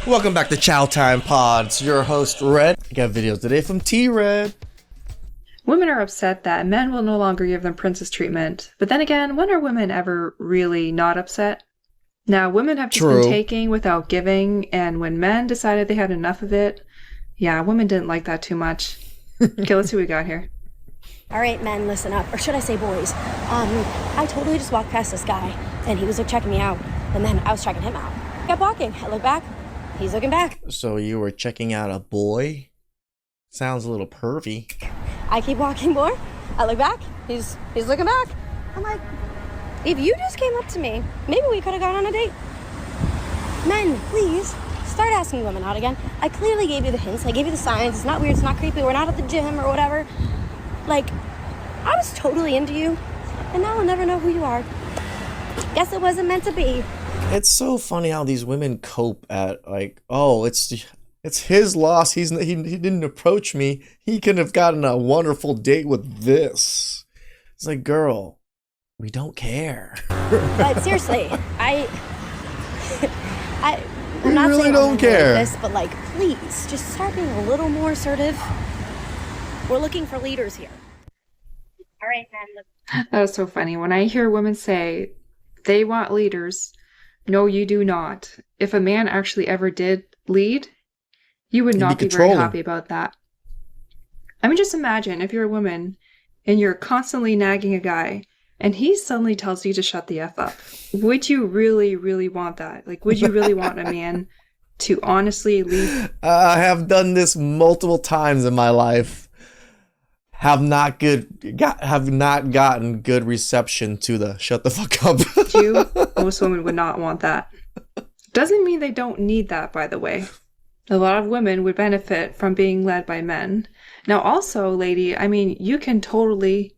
Welcome back to Chow Time Pods. Your host Red. I got videos today from T-Red. Women are upset that men will no longer give them princess treatment. But then again, when are women ever really not upset? Now, women have just been taking without giving, and when men decided they had enough of it, yeah, women didn't like that too much. Okay, let's see what we got here. All right, men, listen up. Or should I say boys? I totally just walked past this guy, and he was like checking me out, and then I was checking him out. I kept walking. I look back. He's looking back. So you were checking out a boy? Sounds a little pervy. I keep walking more. I look back. He's looking back. I'm like, if you just came up to me, maybe we could have gone on a date. Men, please, start asking women out again. I clearly gave you the hints. I gave you the signs. It's not weird. It's not creepy. We're not at the gym or whatever. Like, I was totally into you, and now I'll never know who you are. Guess it wasn't meant to be. It's so funny how these women cope at, like, oh, it's his loss. He didn't approach me. He could have gotten a wonderful date with this. It's like, girl, we don't care. But seriously, I'm we not really saying don't care. Like this, but like, please, just start being a little more assertive. We're looking for leaders here. All right, man. That was so funny. When I hear women say they want leaders, no, you do not. If a man actually ever did lead, you would not be very happy about that. I mean, just imagine if you're a woman and you're constantly nagging a guy and he suddenly tells you to shut the F up. Would you really, really want that? Like, would you really want a man to honestly lead? I have done this multiple times in my life. Have not gotten good reception to the shut the fuck up. Most women would not want that. Doesn't mean they don't need that, by the way. A lot of women would benefit from being led by men. Now, also, lady, I mean, you can totally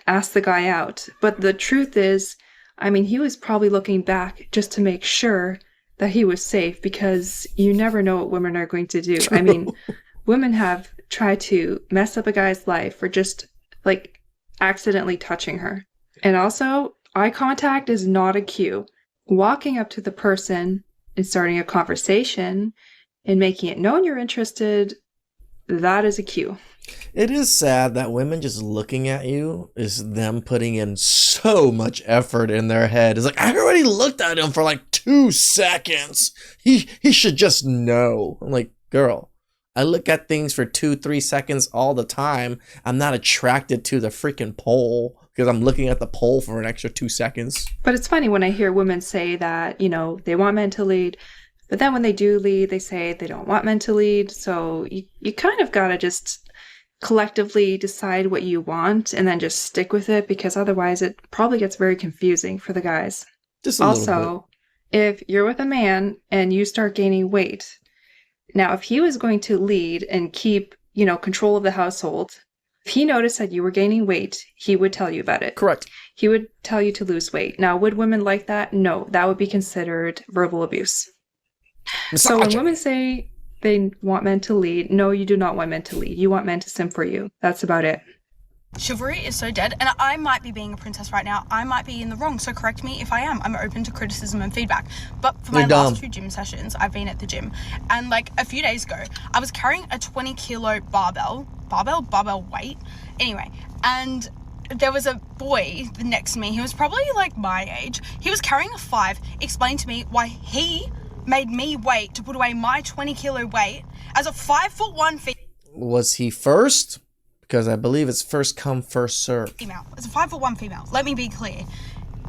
ask the guy out. But the truth is, I mean, he was probably looking back just to make sure that he was safe, because you never know what women are going to do. True. I mean, women have tried to mess up a guy's life for just, like, accidentally touching her. And also, eye contact is not a cue. Walking up to the person and starting a conversation and making it known you're interested, that is a cue. It is sad that women just looking at you is them putting in so much effort in their head. It's like, I already looked at him for like 2 seconds. He should just know. I'm like, girl, I look at things for 2-3 seconds all the time. I'm not attracted to the freaking pole because I'm looking at the pole for an extra 2 seconds. But it's funny when I hear women say that, you know, they want men to lead. But then when they do lead, they say they don't want men to lead. So you kind of got to just collectively decide what you want and then just stick with it, because otherwise it probably gets very confusing for the guys. Just a little bit. If you're with a man and you start gaining weight, now if he was going to lead and keep, you know, control of the household, if he noticed that you were gaining weight, he would tell you about it. Correct. He would tell you to lose weight. Now, would women like that? No, that would be considered verbal abuse. So when women say they want men to lead, no, you do not want men to lead. You want men to simp for you. That's about it. Chivalry is so dead, and I might be being a princess right now. I might be in the wrong, so correct me if I am. I'm open to criticism and feedback. But for my last 2 gym sessions, I've been at the gym, and like a few days ago, I was carrying a 20-kilo barbell weight. Anyway, and there was a boy next to me. He was probably like my age. He was carrying a 5. Explained to me why he made me wait to put away my 20-kilo weight as a 5'1" female. Was he first? Because I believe it's first come, first serve. Female. It's a 5'1" female. Let me be clear.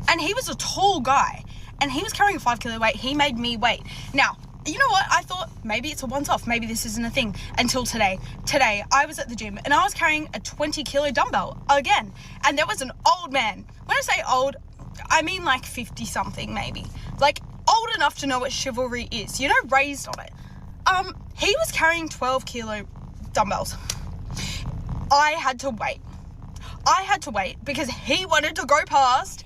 And he was a tall guy, and he was carrying a 5 kilo weight. He made me wait. Now, you know what? I thought maybe it's a once-off. Maybe this isn't a thing until today. Today, I was at the gym, and I was carrying a 20-kilo dumbbell again. And there was an old man. When I say old, I mean like 50-something maybe. Like, old enough to know what chivalry is. You know, raised on it. He was carrying 12-kilo dumbbells. I had to wait. Because he wanted to go past.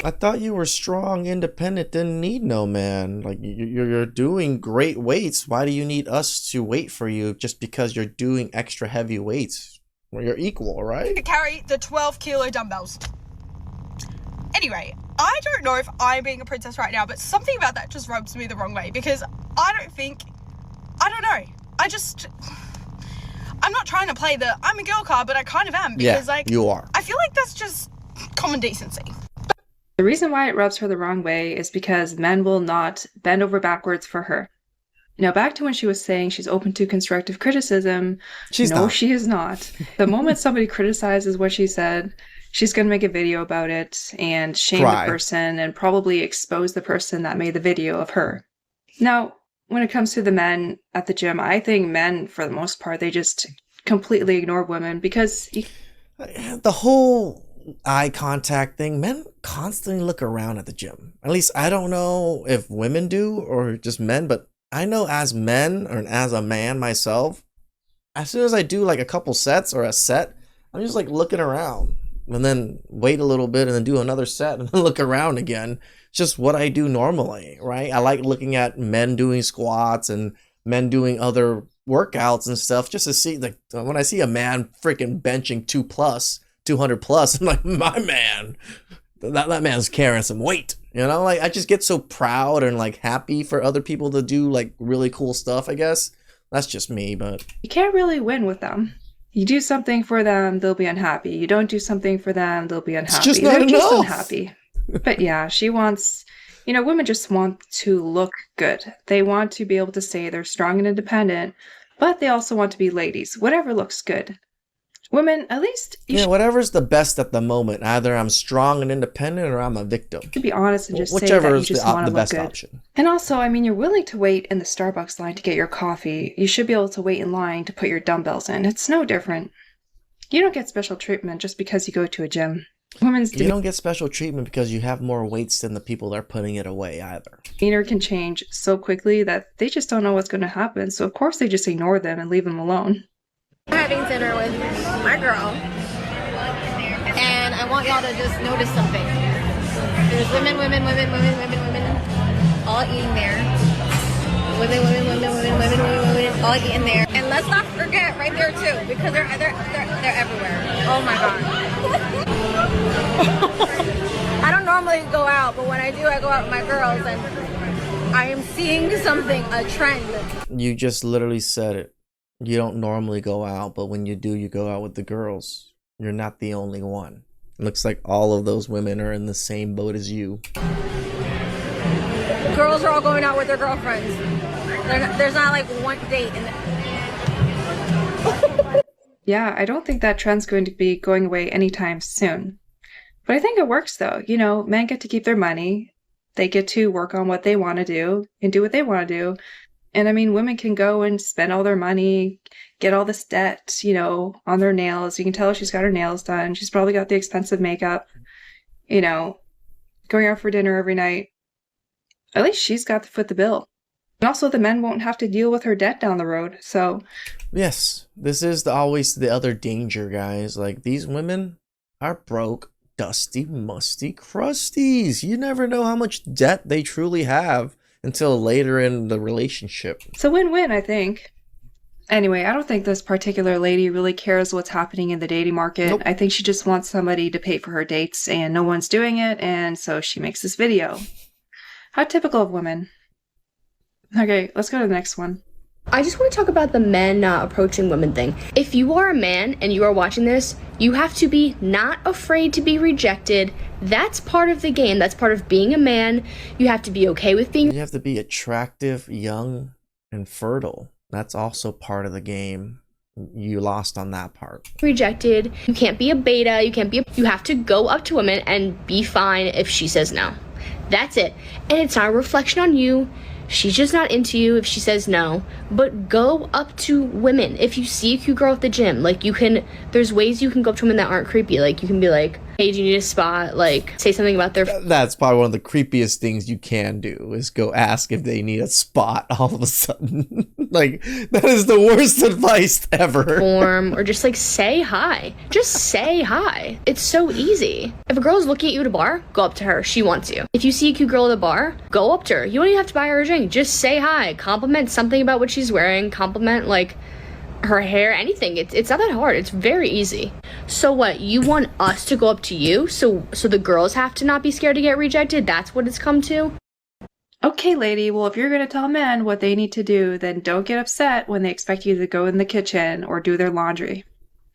I thought you were strong, independent, didn't need no man. Like, you're doing great weights. Why do you need us to wait for you just because you're doing extra heavy weights? Well, you're equal, right? To carry the 12-kilo dumbbells. Anyway, I don't know if I'm being a princess right now, but something about that just rubs me the wrong way, because I don't know. I'm not trying to play the I'm a girl card, but I kind of am, because you are. I feel like that's just common decency. The reason why it rubs her the wrong way is because men will not bend over backwards for her. Now, back to when she was saying she's open to constructive criticism. She is not. The moment somebody criticizes what she said, she's going to make a video about it and shame the person and probably expose the person that made the video of her. Now, when it comes to the men at the gym, I think men, for the most part, they just completely ignore women because... The whole eye contact thing, men constantly look around at the gym. At least I don't know if women do or just men, but I know as men, or as a man myself, as soon as I do like a couple sets or a set, I'm just like looking around and then wait a little bit and then do another set and then look around again. It's just what I do normally, right? I like looking at men doing squats and men doing other workouts and stuff just to see, like, when I see a man freaking benching 200 plus, I'm like, my man, that man's carrying some weight. You know, like, I just get so proud and like happy for other people to do like really cool stuff, I guess. That's just me, but you can't really win with them. You do something for them, they'll be unhappy. You don't do something for them, they'll be unhappy. It's just not enough. Just unhappy. But yeah, she wants, women just want to look good. They want to be able to say they're strong and independent, but they also want to be ladies. Whatever looks good. Women, at least... whatever's the best at the moment. Either I'm strong and independent or I'm a victim. To be honest and just whichever say that you is just want to look best good. option. And also, you're willing to wait in the Starbucks line to get your coffee. You should be able to wait in line to put your dumbbells in. It's no different. You don't get special treatment just because you go to a gym. You don't get special treatment because you have more weights than the people that are putting it away either. Demeanor can change so quickly that they just don't know what's going to happen. So of course they just ignore them and leave them alone. I'm having dinner with my girl, and I want y'all to just notice something. There's women, all eating there. Women, all eating there. And let's not forget right there too, because they're everywhere. Oh my god. I don't normally go out, but when I do, I go out with my girls, and I am seeing something, a trend. You just literally said it. You don't normally go out, but when you do, you go out with the girls. You're not the only one. It looks like all of those women are in the same boat as you. Girls are all going out with their girlfriends. There's not like one date. Yeah, I don't think that trend's going to be going away anytime soon. But I think it works though. Men get to keep their money. They get to work on what they want to do and do what they want to do. And women can go and spend all their money, get all this debt, on their nails. You can tell she's got her nails done. She's probably got the expensive makeup, going out for dinner every night. At least she's got to foot the bill. And also the men won't have to deal with her debt down the road. So yes, this is always the other danger, guys. Like, these women are broke, dusty, musty crusties. You never know how much debt they truly have until later in the relationship. It's a win-win, I think. Anyway, I don't think this particular lady really cares what's happening in the dating market. Nope. I think she just wants somebody to pay for her dates, and no one's doing it, and so she makes this video. How typical of women. Okay, let's go to the next one. I just want to talk about the men not approaching women thing. If you are a man and you are watching this, you have to be not afraid to be rejected. That's part of the game. That's part of being a man. You have to be okay with being... You have to be attractive, young, and fertile. That's also part of the game. You lost on that part. Rejected. You can't be a beta. You have to go up to women and be fine if she says no. That's it. And it's not a reflection on you. She's just not into you if she says no. But go up to women. If you see a cute girl at the gym, there's ways you can go up to women that aren't creepy. Like, you can be like, hey, do you need a spot? Like, say something about their... That's probably one of the creepiest things you can do, is go ask if they need a spot all of a sudden. Like, that is the worst advice ever. Or just say hi. Just say hi. It's so easy. If a girl's looking at you at a bar, go up to her. She wants you. If you see a cute girl at a bar, go up to her. You don't even have to buy her a drink. Just say hi. Compliment something about what she's wearing. Compliment, her hair, anything. It's not that hard. It's very easy. So what, you want us to go up to you so the girls have to not be scared to get rejected? That's what it's come to? Okay, lady, well, if you're going to tell men what they need to do, then don't get upset when they expect you to go in the kitchen or do their laundry.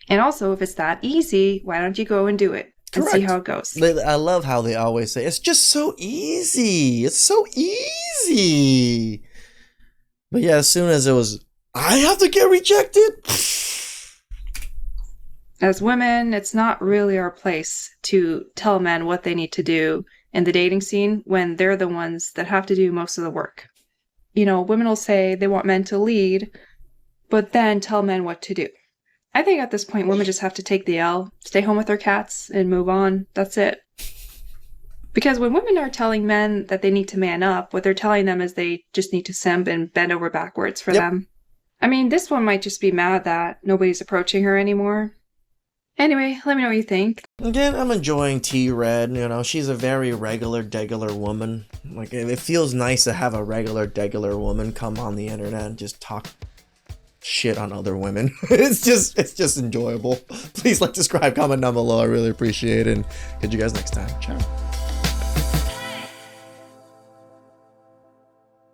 And also, if it's that easy, why don't you go and do it and see how it goes? I love how they always say, it's just so easy. It's so easy. But yeah, as soon as it was, I have to get rejected. As women, it's not really our place to tell men what they need to do in the dating scene when they're the ones that have to do most of the work. You know, women will say they want men to lead, but then tell men what to do. I think at this point, women just have to take the L, stay home with their cats, and move on. That's it. Because when women are telling men that they need to man up, what they're telling them is they just need to simp and bend over backwards for them. I mean, this one might just be mad that nobody's approaching her anymore. Anyway, let me know what you think. Again, I'm enjoying T-Red. You know, she's a very regular woman. Like, it feels nice to have a regular woman come on the internet and just talk shit on other women. It's just enjoyable. Please like, subscribe, comment down below. I really appreciate it. And catch you guys next time. Ciao.